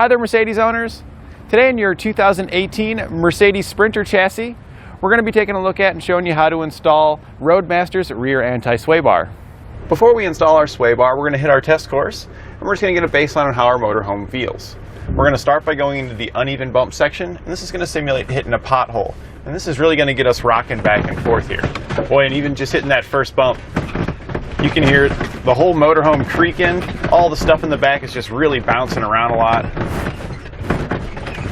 Hi there, Mercedes owners. Today in your 2018 Mercedes Sprinter chassis, we're going to be taking a look at and showing you how to install Roadmaster's Rear Anti-Sway Bar. Before we install our sway bar, we're going to hit our test course, and we're just going to get a baseline on how our motorhome feels. We're going to start by going into the uneven bump section, and this is going to simulate hitting a pothole. And this is really going to get us rocking back and forth here. Boy, and even just hitting that first bump, you can hear the whole motorhome creaking. All the stuff in the back is just really bouncing around a lot.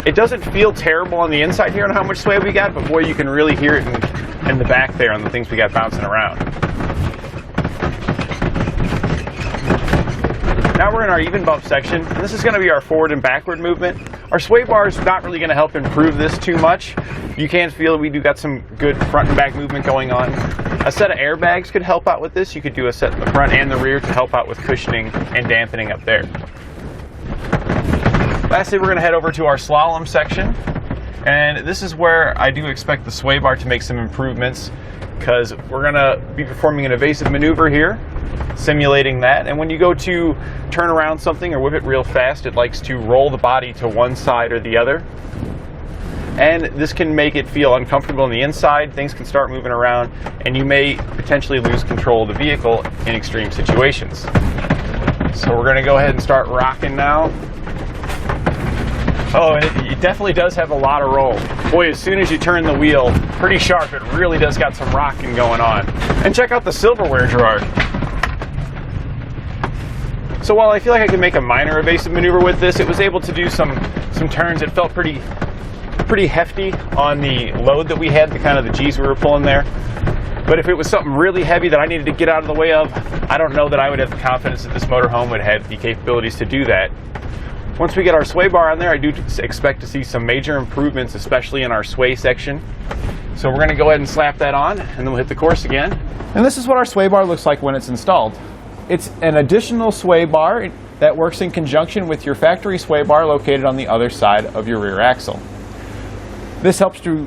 It doesn't feel terrible on the inside here on how much sway we got, but boy, you can really hear it in the back there on the things we got bouncing around. Now we're in our even bump section, and this is going to be our forward and backward movement. Our sway bar is not really going to help improve this too much. You can feel we do got some good front and back movement going on. A set of airbags could help out with this. You could do a set in the front and the rear to help out with cushioning and dampening up there. Lastly, we're going to head over to our slalom section, and this is where I do expect the sway bar to make some improvements, because we're going to be performing an evasive maneuver here, simulating that. And when you go to turn around something or whip it real fast, it likes to roll the body to one side or the other. And this can make it feel uncomfortable on the inside. Things can start moving around, and you may potentially lose control of the vehicle in extreme situations. So we're going to go ahead and start rocking now. Oh, and it definitely does have a lot of roll. Boy, as soon as you turn the wheel pretty sharp, it really does got some rocking going on. And check out the silverware drawer. So while I feel like I could make a minor evasive maneuver with this, it was able to do some turns. It felt pretty hefty on the load that we had, the kind of the G's we were pulling there. But if it was something really heavy that I needed to get out of the way of, I don't know that I would have the confidence that this motorhome would have the capabilities to do that. Once we get our sway bar on there, I do expect to see some major improvements, especially in our sway section. So we're going to go ahead and slap that on, and then we'll hit the course again. And this is what our sway bar looks like when it's installed. It's an additional sway bar that works in conjunction with your factory sway bar located on the other side of your rear axle. This helps to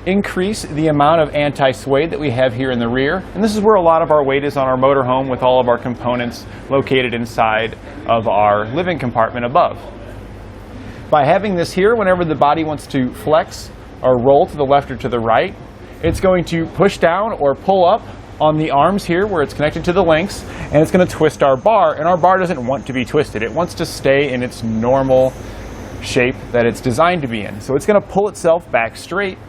increase the amount of anti-sway that we have here in the rear, and this is where a lot of our weight is on our motorhome, with all of our components located inside of our living compartment above. By having this here, whenever the body wants to flex or roll to the left or to the right, it's going to push down or pull up on the arms here where it's connected to the links, and it's going to twist our bar, and our bar doesn't want to be twisted. It wants to stay in its normal shape that it's designed to be in. So it's going to pull itself back straight,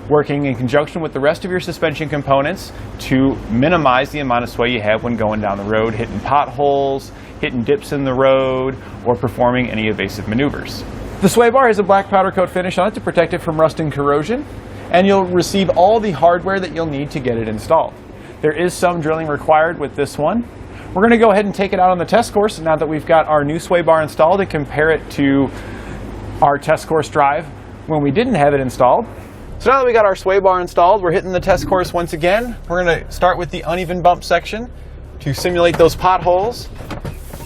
working in conjunction with the rest of your suspension components to minimize the amount of sway you have when going down the road, hitting potholes, hitting dips in the road, or performing any evasive maneuvers. The sway bar has a black powder coat finish on it to protect it from rust and corrosion, and you'll receive all the hardware that you'll need to get it installed. There is some drilling required with this one. We're going to go ahead and take it out on the test course now that we've got our new sway bar installed, and compare it to our test course drive when we didn't have it installed. So now that we got our sway bar installed, we're hitting the test course once again. We're going to start with the uneven bump section to simulate those potholes.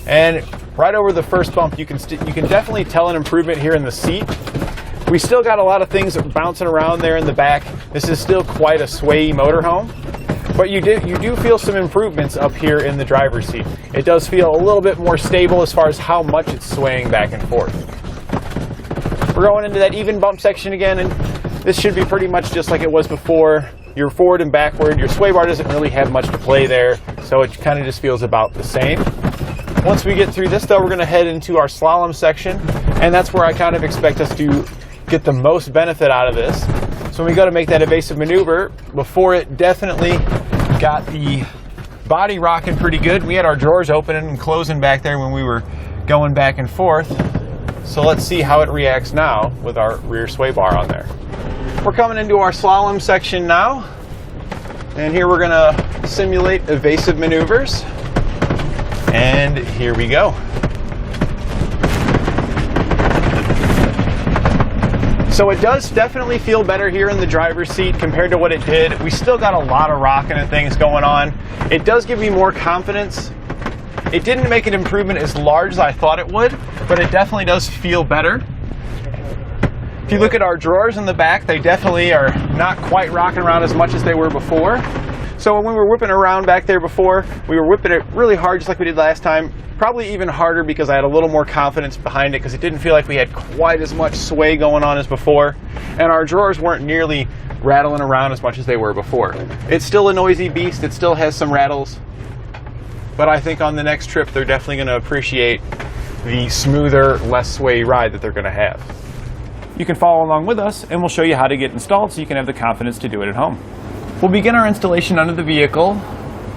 And right over the first bump, you can definitely tell an improvement here in the seat. We still got a lot of things bouncing around there in the back. This is still quite a sway motorhome, but you do feel some improvements up here in the driver's seat. It does feel a little bit more stable as far as how much it's swaying back and forth. We're going into that even bump section again, and this should be pretty much just like it was before. You're forward and backward. Your sway bar doesn't really have much to play there, so it kind of just feels about the same. Once we get through this, though, we're going to head into our slalom section, and that's where I kind of expect us to get the most benefit out of this. So when we go to make that evasive maneuver, before it definitely got the body rocking pretty good. We had our drawers opening and closing back there when we were going back and forth. So let's see how it reacts now with our rear sway bar on there. We're coming into our slalom section now, and here we're going to simulate evasive maneuvers, and here we go. So it does definitely feel better here in the driver's seat compared to what it did. We still got a lot of rocking and things going on. It does give me more confidence. It didn't make an improvement as large as I thought it would, but it definitely does feel better. If you look at our drawers in the back, they definitely are not quite rocking around as much as they were before. So when we were whipping around back there before, we were whipping it really hard just like we did last time. Probably even harder because I had a little more confidence behind it because it didn't feel like we had quite as much sway going on as before. And our drawers weren't nearly rattling around as much as they were before. It's still a noisy beast, it still has some rattles. But I think on the next trip they're definitely going to appreciate the smoother, less sway ride that they're going to have. You can follow along with us and we'll show you how to get installed so you can have the confidence to do it at home. We'll begin our installation under the vehicle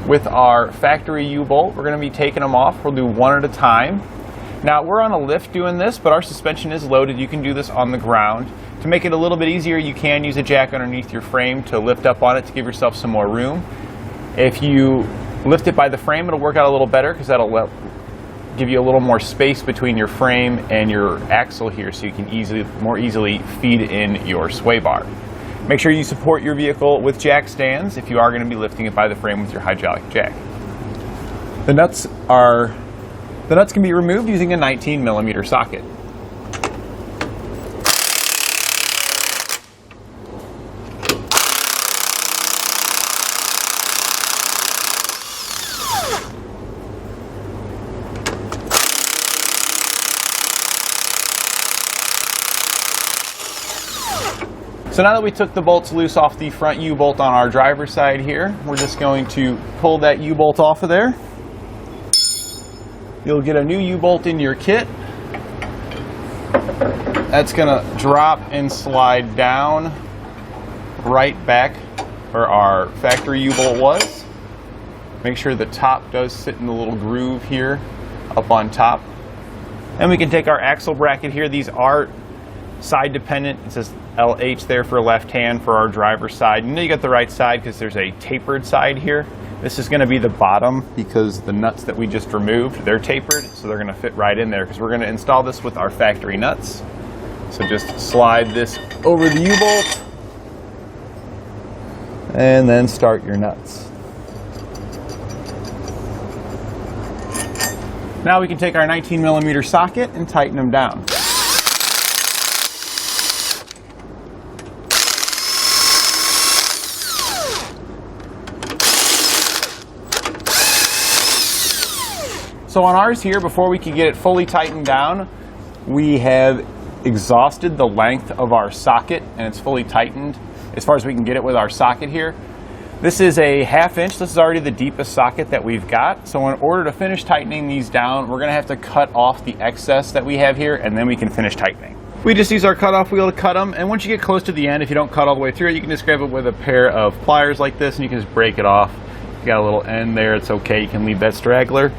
with our factory U-bolt. We're going to be taking them off. We'll do one at a time. Now we're on a lift doing this, but our suspension is loaded. You can do this on the ground. To make it a little bit easier, you can use a jack underneath your frame to lift up on it to give yourself some more room. If you lift it by the frame, it'll work out a little better because that'll give you a little more space between your frame and your axle here so you can more easily feed in your sway bar. Make sure you support your vehicle with jack stands if you are going to be lifting it by the frame with your hydraulic jack. The nuts can be removed using a 19mm socket. So now that we took the bolts loose off the front U-bolt on our driver's side here, we're just going to pull that U-bolt off of there. You'll get a new U-bolt in your kit. That's going to drop and slide down right back where our factory U-bolt was. Make sure the top does sit in the little groove here up on top. And we can take our axle bracket here. These are side dependent. It says LH there for left hand for our driver's side. You know you got the right side because there's a tapered side here. This is going to be the bottom because the nuts that we just removed, they're tapered, so they're going to fit right in there because we're going to install this with our factory nuts. So just slide this over the U-bolt and then start your nuts. Now we can take our 19mm socket and tighten them down. So on ours here, before we can get it fully tightened down, we have exhausted the length of our socket and it's fully tightened as far as we can get it with our socket here. This is a 1/2 inch. This is already the deepest socket that we've got. So in order to finish tightening these down, we're going to have to cut off the excess that we have here and then we can finish tightening. We just use our cutoff wheel to cut them, and once you get close to the end, if you don't cut all the way through it, you can just grab it with a pair of pliers like this and you can just break it off. If you got a little end there, it's okay. You can leave that straggler.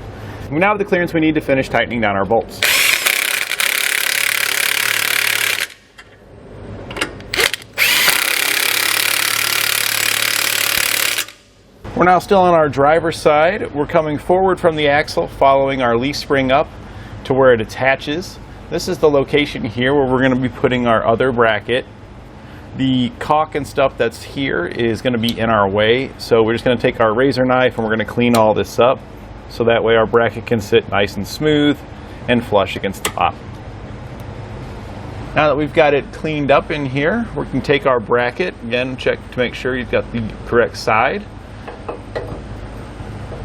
We now have the clearance we need to finish tightening down our bolts. We're now still on our driver's side. We're coming forward from the axle, following our leaf spring up to where it attaches. This is the location here where we're going to be putting our other bracket. The caulk and stuff that's here is going to be in our way, so we're just going to take our razor knife and we're going to clean all this up. So that way our bracket can sit nice and smooth and flush against the bottom. Now that we've got it cleaned up in here, we can take our bracket, again check to make sure you've got the correct side.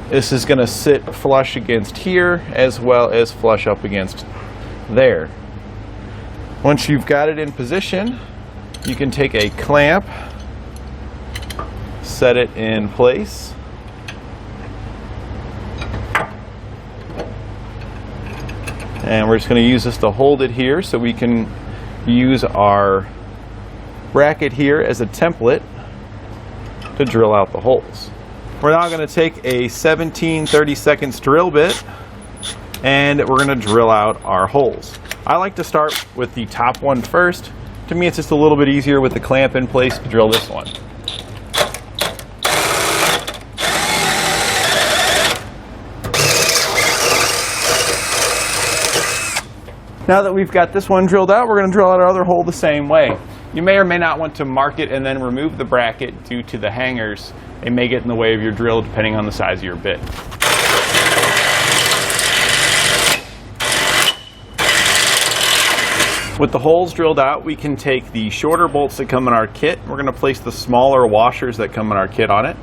This is going to sit flush against here as well as flush up against there. Once you've got it in position, you can take a clamp, set it in place. And we're just going to use this to hold it here so we can use our bracket here as a template to drill out the holes. We're now going to take a 17/32 drill bit and we're going to drill out our holes. I like to start with the top one first. To me it's just a little bit easier with the clamp in place to drill this one. Now that we've got this one drilled out, we're going to drill out our other hole the same way. You may or may not want to mark it and then remove the bracket due to the hangers. They may get in the way of your drill depending on the size of your bit. With the holes drilled out, we can take the shorter bolts that come in our kit. We're going to place the smaller washers that come in our kit on it.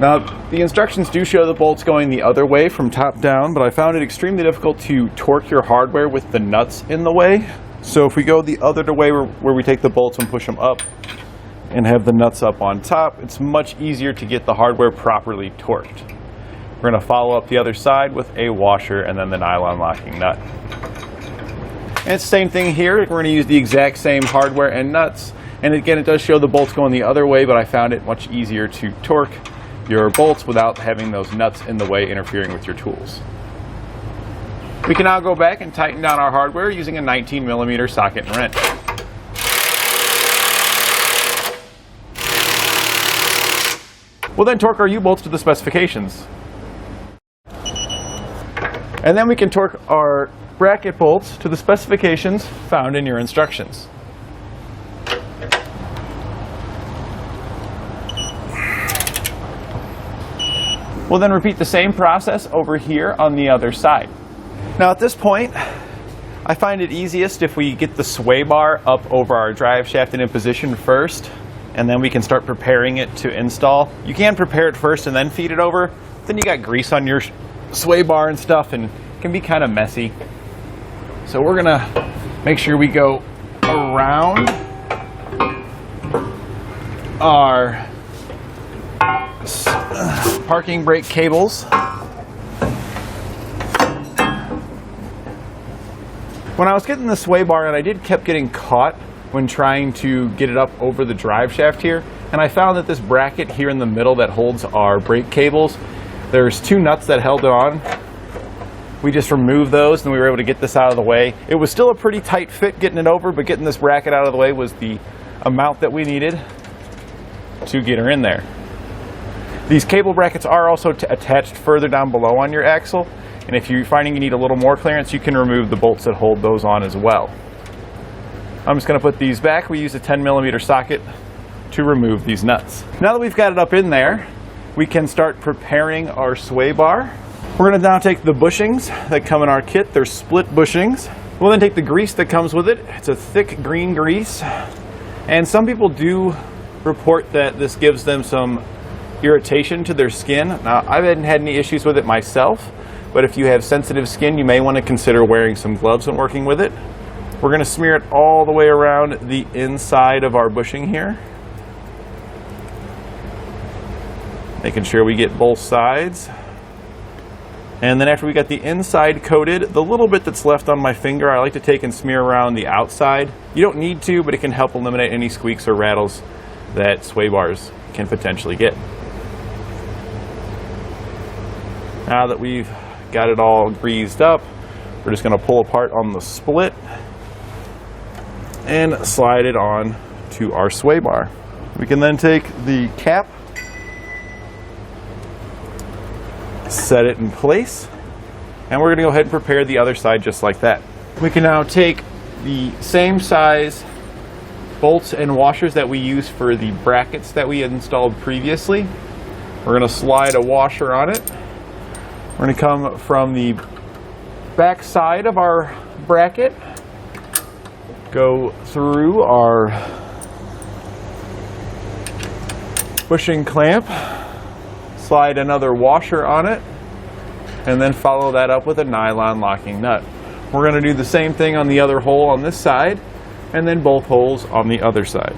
Now, the instructions do show the bolts going the other way from top down, but I found it extremely difficult to torque your hardware with the nuts in the way. So if we go the other way where we take the bolts and push them up and have the nuts up on top, it's much easier to get the hardware properly torqued. We're going to follow up the other side with a washer and then the nylon locking nut. And it's the same thing here. We're going to use the exact same hardware and nuts. And again, it does show the bolts going the other way, but I found it much easier to torque your bolts without having those nuts in the way interfering with your tools. We can now go back and tighten down our hardware using a 19mm socket and wrench. We'll then torque our U-bolts to the specifications. And then we can torque our bracket bolts to the specifications found in your instructions. We'll then repeat the same process over here on the other side. Now at this point, I find it easiest if we get the sway bar up over our drive shaft and in position first, and then we can start preparing it to install. You can prepare it first and then feed it over. Then you got grease on your sway bar and stuff, and it can be kind of messy. So we're gonna make sure we go around our parking brake cables. When I was getting the sway bar, and I kept getting caught when trying to get it up over the drive shaft here, and I found that this bracket here in the middle that holds our brake cables, there's two nuts that held it on. We just removed those and we were able to get this out of the way. It was still a pretty tight fit getting it over, but getting this bracket out of the way was the amount that we needed to get her in there. These cable brackets are also attached further down below on your axle, and if you're finding you need a little more clearance, you can remove the bolts that hold those on as well. I'm just going to put these back. We use a 10mm socket to remove these nuts. Now that we've got it up in there, we can start preparing our sway bar. We're going to now take the bushings that come in our kit. They're split bushings. We'll then take the grease that comes with it. It's a thick green grease, and some people do report that this gives them some irritation to their skin. Now, I haven't had any issues with it myself, but if you have sensitive skin, you may want to consider wearing some gloves when working with it. We're going to smear it all the way around the inside of our bushing here, making sure we get both sides. And then after we got the inside coated, the little bit that's left on my finger, I like to take and smear around the outside. You don't need to, but it can help eliminate any squeaks or rattles that sway bars can potentially get. Now that we've got it all greased up, we're just going to pull apart on the split and slide it on to our sway bar. We can then take the cap, set it in place, and we're going to go ahead and prepare the other side just like that. We can now take the same size bolts and washers that we used for the brackets that we had installed previously. We're going to slide a washer on it. We're going to come from the back side of our bracket, go through our bushing clamp, slide another washer on it, and then follow that up with a nylon locking nut. We're going to do the same thing on the other hole on this side, and then both holes on the other side.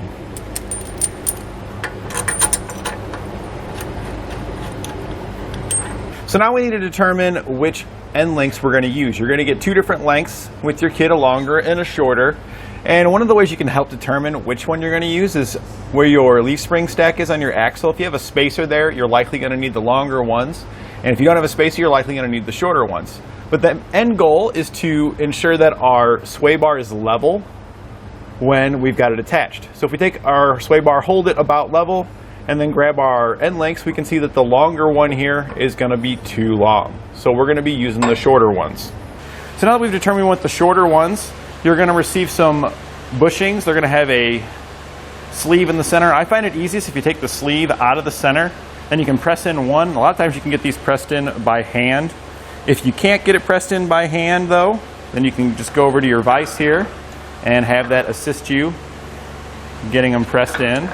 So now we need to determine which end lengths we're going to use. You're going to get two different lengths with your kit, a longer and a shorter. And one of the ways you can help determine which one you're going to use is where your leaf spring stack is on your axle. If you have a spacer there, you're likely going to need the longer ones. And if you don't have a spacer, you're likely going to need the shorter ones. But the end goal is to ensure that our sway bar is level when we've got it attached. So if we take our sway bar, hold it about level, and then grab our end lengths, we can see that the longer one here is going to be too long. So we're going to be using the shorter ones. So now that we've determined what the shorter ones, you're going to receive some bushings. They're going to have a sleeve in the center. I find it easiest if you take the sleeve out of the center, and you can press in one. A lot of times you can get these pressed in by hand. If you can't get it pressed in by hand though, then you can just go over to your vise here and have that assist you getting them pressed in.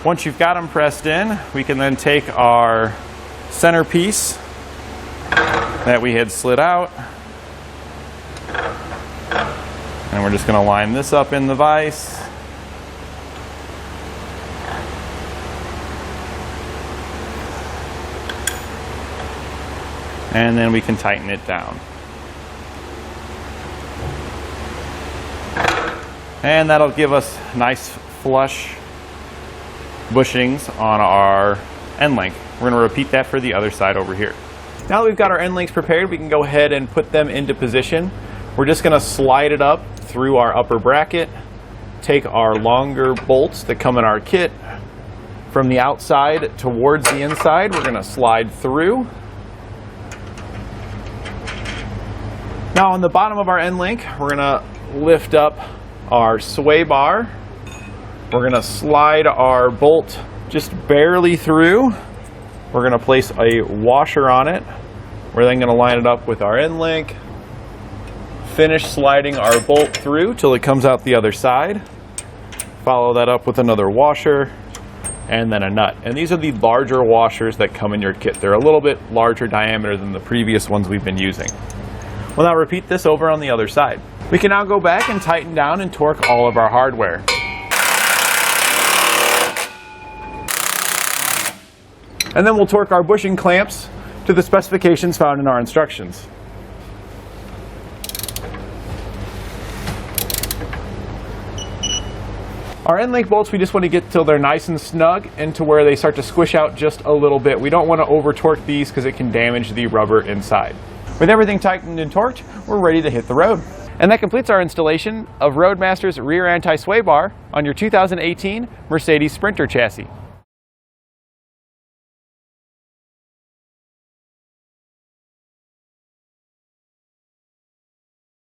Once you've got them pressed in, we can then take our centerpiece that we had slid out, and we're just going to line this up in the vise. And then we can tighten it down. And that'll give us nice flush bushings on our end link. We're going to repeat that for the other side over here. Now that we've got our end links prepared, we can go ahead and put them into position. We're just going to slide it up through our upper bracket, take our longer bolts that come in our kit from the outside towards the inside. We're going to slide through. Now on the bottom of our end link, we're going to lift up our sway bar. We're going to slide our bolt just barely through. We're going to place a washer on it. We're then going to line it up with our end link. Finish sliding our bolt through till it comes out the other side. Follow that up with another washer and then a nut. And these are the larger washers that come in your kit. They're a little bit larger diameter than the previous ones we've been using. We'll now repeat this over on the other side. We can now go back and tighten down and torque all of our hardware. And then we'll torque our bushing clamps to the specifications found in our instructions. Our end link bolts, we just want to get till they're nice and snug and to where they start to squish out just a little bit. We don't want to over torque these because it can damage the rubber inside. With everything tightened and torqued, we're ready to hit the road. And that completes our installation of Roadmaster's Rear Anti-Sway Bar on your 2018 Mercedes Sprinter chassis.